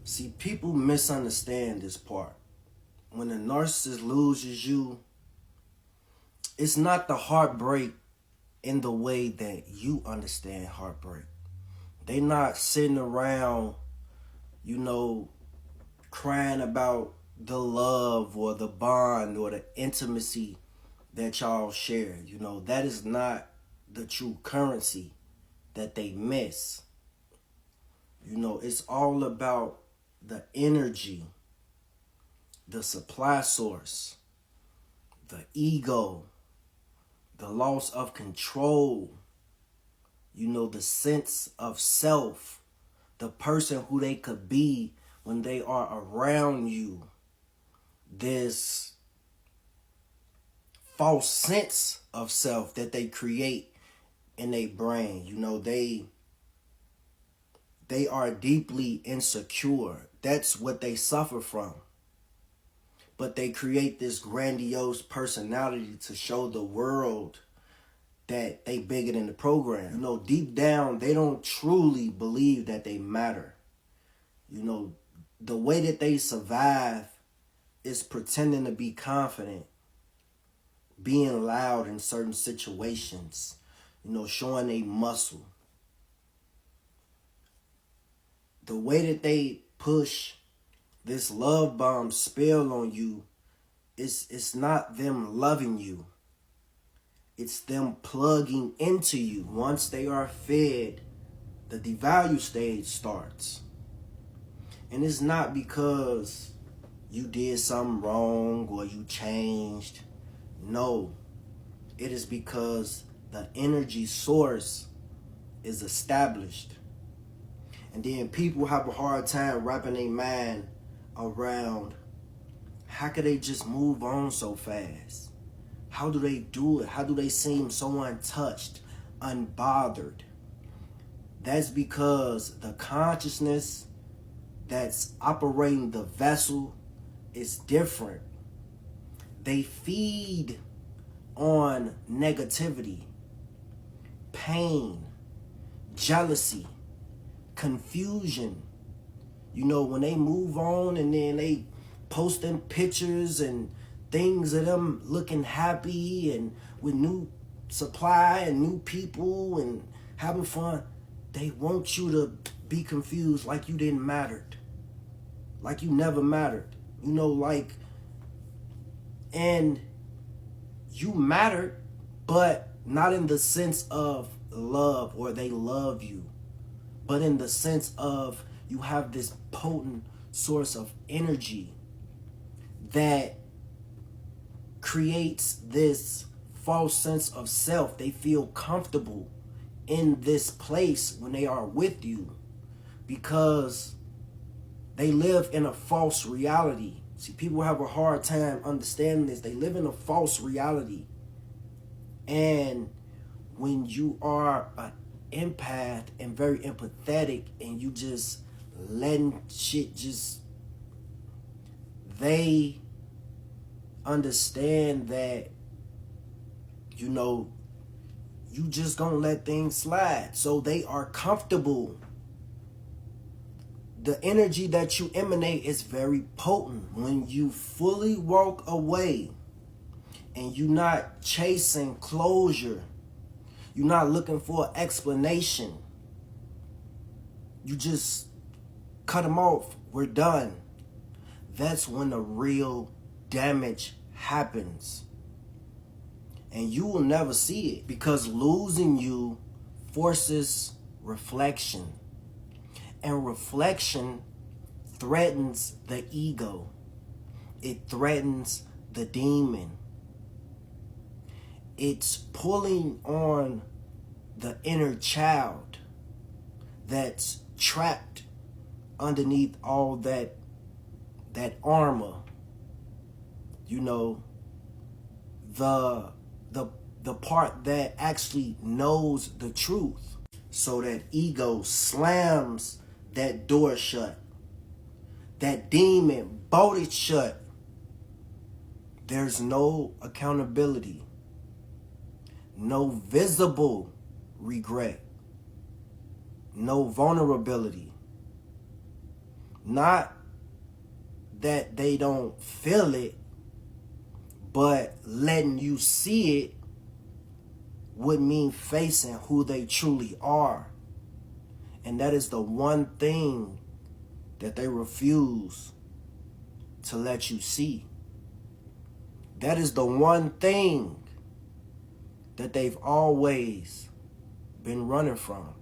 See, people misunderstand this part. When a narcissist loses you, it's not the heartbreak in the way that you understand heartbreak. They not sitting around, you know, crying about the love or the bond or the intimacy that y'all share. You know, that is not the true currency that they miss. You know, it's all about the energy, the supply source, the ego, the loss of control, you know, the sense of self, the person who they could be when they are around you. This false sense of self that they create in their brain. You know, they are deeply insecure. That's what they suffer from. But they create this grandiose personality to show the world that they bigger than the program. You know, deep down, they don't truly believe that they matter. You know, the way that they survive is pretending to be confident, being loud in certain situations, you know, showing a muscle. The way that they push this love bomb spell on you, it's not them loving you. It's them plugging into you. Once they are fed, the devalue stage starts. And it's not because you did something wrong or you changed. No, it is because the energy source is established. And then people have a hard time wrapping their mind around how could they just move on so fast? How do they do it? How do they seem so untouched, unbothered? That's because the consciousness that's operating the vessel is different. They feed on negativity, pain, jealousy, confusion. You know, when they move on and then they post them pictures and things of them looking happy and with new supply and new people and having fun, they want you to be confused like you didn't matter. Like you never mattered. You know, like, and you mattered, but not in the sense of love or they love you, but in the sense of you have this potent source of energy that creates this false sense of self. They feel comfortable in this place when they are with you because they live in a false reality. See, people have a hard time understanding this. They live in a false reality. And when you are an empath and very empathetic and you just letting shit just, they understand that, you know, you just gonna let things slide. So they are comfortable. The energy that you emanate is very potent. When you fully walk away and you're not chasing closure, you're not looking for an explanation, you just cut them off, we're done. That's when the real damage happens. And you will never see it because losing you forces reflection. And reflection threatens the ego. It threatens the demon. It's pulling on the inner child that's trapped underneath all that armor. You know, the part that actually knows the truth. So that ego slams that door shut. That demon bolted shut. There's no accountability. No visible regret. No vulnerability. Not that they don't feel it, but letting you see it would mean facing who they truly are. And that is the one thing that they refuse to let you see. That is the one thing that they've always been running from.